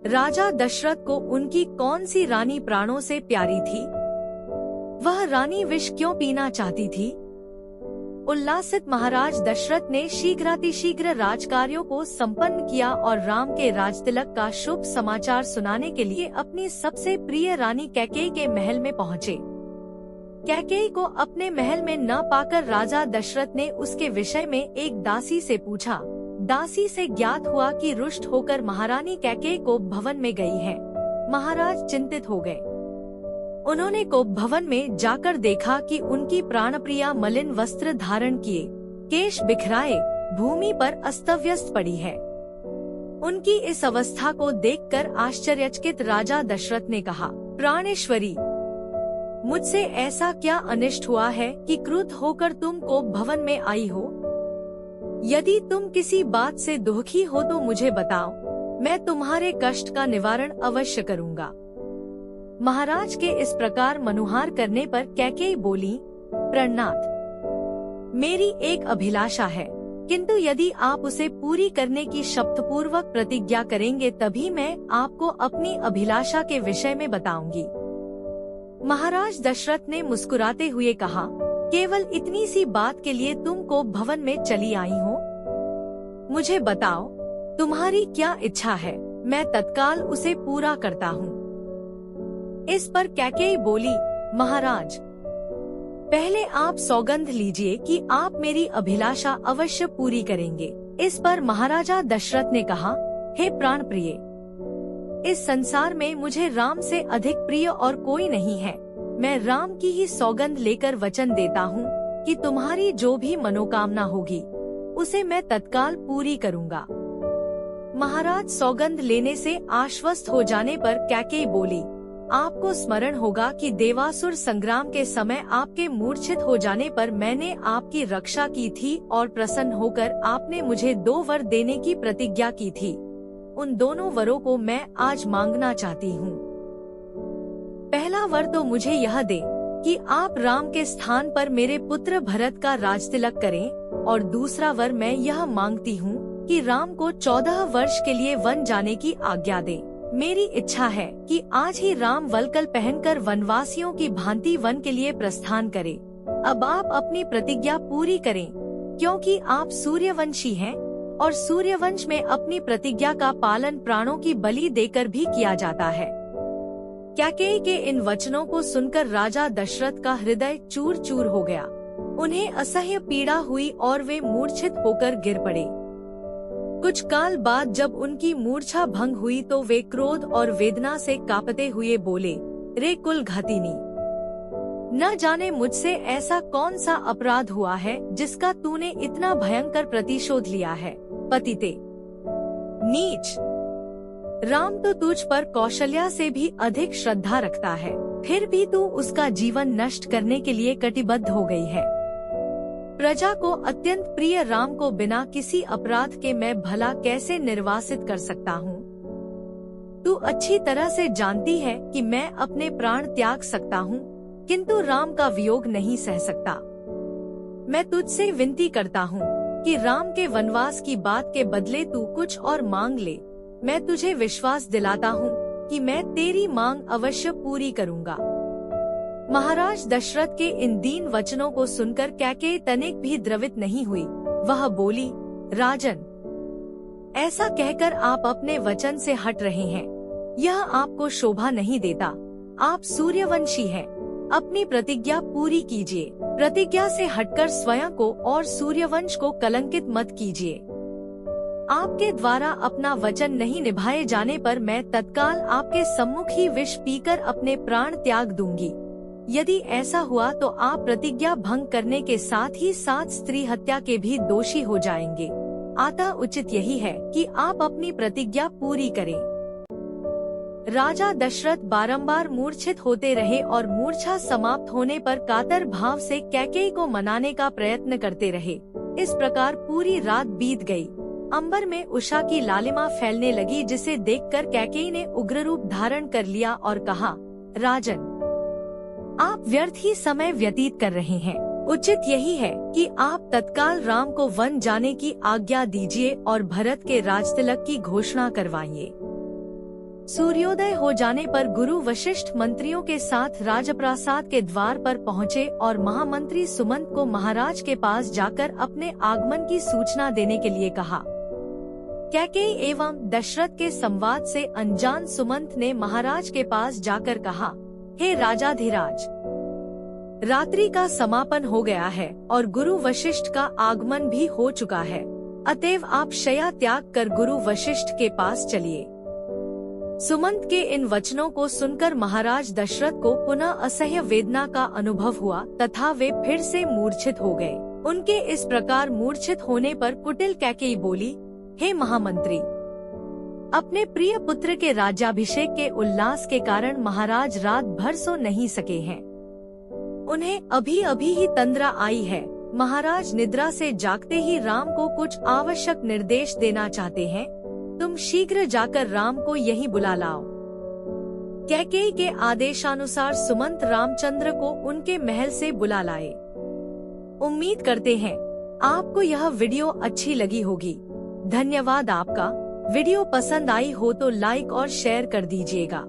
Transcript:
राजा दशरथ को उनकी कौन सी रानी प्राणों से प्यारी थी? वह रानी विष क्यों पीना चाहती थी? उल्लासित महाराज दशरथ ने शीघ्रातिशीघ्र राजकार्यों को संपन्न किया और राम के राजतिलक का शुभ समाचार सुनाने के लिए अपनी सबसे प्रिय रानी कैकेयी के महल में पहुँचे। कैकेयी को अपने महल में न पाकर राजा दशरथ ने उसके विषय में एक दासी से पूछा। दासी से ज्ञात हुआ कि रुष्ट होकर महारानी कैकेयी को भवन में गई है। महाराज चिंतित हो गए। उन्होंने को भवन में जाकर देखा कि उनकी प्राणप्रिया मलिन वस्त्र धारण किए, केश बिखराए, भूमि पर अस्तव्यस्त पड़ी है। उनकी इस अवस्था को देखकर आश्चर्यचकित राजा दशरथ ने कहा, प्राणेश्वरी, मुझसे ऐसा क्या अनिष्ट हुआ है कि क्रुद्ध होकर तुम को भवन में आई हो? यदि तुम किसी बात से दुखी हो तो मुझे बताओ, मैं तुम्हारे कष्ट का निवारण अवश्य करूँगा। महाराज के इस प्रकार मनुहार करने पर कैकेयी बोली, प्रणनाथ, मेरी एक अभिलाषा है, किंतु यदि आप उसे पूरी करने की शपथपूर्वक प्रतिज्ञा करेंगे तभी मैं आपको अपनी अभिलाषा के विषय में बताऊंगी। महाराज दशरथ ने मुस्कुराते हुए कहा, केवल इतनी सी बात के लिए तुम को भवन में चली आई हो? मुझे बताओ, तुम्हारी क्या इच्छा है, मैं तत्काल उसे पूरा करता हूँ। इस पर कैकेयी बोली, महाराज, पहले आप सौगंध लीजिए कि आप मेरी अभिलाषा अवश्य पूरी करेंगे। इस पर महाराजा दशरथ ने कहा, हे प्राण प्रिय, इस संसार में मुझे राम से अधिक प्रिय और कोई नहीं है। मैं राम की ही सौगंध लेकर वचन देता हूँ कि तुम्हारी जो भी मनोकामना होगी उसे मैं तत्काल पूरी करूँगा। महाराज सौगंध लेने से आश्वस्त हो जाने पर कैकेयी बोली, आपको स्मरण होगा कि देवासुर संग्राम के समय आपके मूर्छित हो जाने पर मैंने आपकी रक्षा की थी और प्रसन्न होकर आपने मुझे 2 वर देने की प्रतिज्ञा की थी। उन दोनों वरों को मैं आज मांगना चाहती हूँ। पहला वर तो मुझे यह दे कि आप राम के स्थान पर मेरे पुत्र भरत का राजतिलक करें, और दूसरा वर मैं यह मांगती हूँ कि राम को 14 वर्ष के लिए वन जाने की आज्ञा दे। मेरी इच्छा है कि आज ही राम वल्कल पहनकर वनवासियों की भांति वन के लिए प्रस्थान करें। अब आप अपनी प्रतिज्ञा पूरी करें, क्योंकि आप सूर्यवंशी हैं और सूर्यवंश में अपनी प्रतिज्ञा का पालन प्राणों की बलि देकर भी किया जाता है। कैकेयी के इन वचनों को सुनकर राजा दशरथ का हृदय चूर चूर हो गया। उन्हें असह्य पीड़ा हुई और वे मूर्छित होकर गिर पड़े। कुछ काल बाद जब उनकी मूर्छा भंग हुई तो वे क्रोध और वेदना से कांपते हुए बोले, रे कुलघातिनी, न जाने मुझसे ऐसा कौन सा अपराध हुआ है जिसका तूने इतना भयंकर प्रतिशोध लिया है। पतिते, नीच, राम तो तुझ पर कौशल्या से भी अधिक श्रद्धा रखता है, फिर भी तू उसका जीवन नष्ट करने के लिए कटिबद्ध हो गई है। प्रजा को अत्यंत प्रिय राम को बिना किसी अपराध के मैं भला कैसे निर्वासित कर सकता हूँ? तू अच्छी तरह से जानती है कि मैं अपने प्राण त्याग सकता हूँ, किंतु राम का वियोग नहीं सह सकता। मैं तुझसे विनती करता हूँ कि राम के वनवास की बात के बदले तू कुछ और मांग ले। मैं तुझे विश्वास दिलाता हूँ कि मैं तेरी मांग अवश्य पूरी करूँगा। महाराज दशरथ के इन दीन वचनों को सुनकर कैकेयी तनिक भी द्रवित नहीं हुई। वह बोली, राजन, ऐसा कहकर आप अपने वचन से हट रहे हैं, यह आपको शोभा नहीं देता। आप सूर्यवंशी हैं, अपनी प्रतिज्ञा पूरी कीजिए। प्रतिज्ञा से हटकर स्वयं को और सूर्यवंश को कलंकित मत कीजिए। आपके द्वारा अपना वचन नहीं निभाए जाने पर मैं तत्काल आपके सम्मुख ही विष पीकर अपने प्राण त्याग दूंगी। यदि ऐसा हुआ तो आप प्रतिज्ञा भंग करने के साथ ही साथ स्त्री हत्या के भी दोषी हो जाएंगे। अतः उचित यही है कि आप अपनी प्रतिज्ञा पूरी करें। राजा दशरथ बारंबार मूर्छित होते रहे और मूर्छा समाप्त होने पर कातर भाव से कैकेयी को मनाने का प्रयत्न करते रहे। इस प्रकार पूरी रात बीत गई। अंबर में उषा की लालिमा फैलने लगी, जिसे देखकर कैकेयी ने उग्र रूप धारण कर लिया और कहा, राजन, आप व्यर्थ ही समय व्यतीत कर रहे हैं। उचित यही है कि आप तत्काल राम को वन जाने की आज्ञा दीजिए और भरत के राजतिलक की घोषणा करवाइए। सूर्योदय हो जाने पर गुरु वशिष्ठ मंत्रियों के साथ राजप्रासाद के द्वार पर पहुँचे और महामंत्री सुमंत को महाराज के पास जाकर अपने आगमन की सूचना देने के लिए कहा। कैकेयी एवं दशरथ के संवाद से अनजान सुमंत ने महाराज के पास जाकर कहा, हे राजाधिराज, रात्रि का समापन हो गया है और गुरु वशिष्ठ का आगमन भी हो चुका है, अतएव आप शय्या त्याग कर गुरु वशिष्ठ के पास चलिए। सुमंत के इन वचनों को सुनकर महाराज दशरथ को पुनः असह्य वेदना का अनुभव हुआ तथा वे फिर से मूर्छित हो गए। उनके इस प्रकार मूर्छित होने पर कुटिल कैकेयी बोली, हे महामंत्री, अपने प्रिय पुत्र के राज्याभिषेक के उल्लास के कारण महाराज रात भर सो नहीं सके हैं। उन्हें अभी अभी ही तंद्रा आई है। महाराज निद्रा से जागते ही राम को कुछ आवश्यक निर्देश देना चाहते हैं। तुम शीघ्र जाकर राम को यहीं बुला लाओ। कैकेयी के आदेशानुसार सुमंत रामचंद्र को उनके महल से बुला लाए। उम्मीद करते हैं आपको यह वीडियो अच्छी लगी होगी। धन्यवाद आपका। वीडियो पसंद आई हो तो लाइक और शेयर कर दीजिएगा।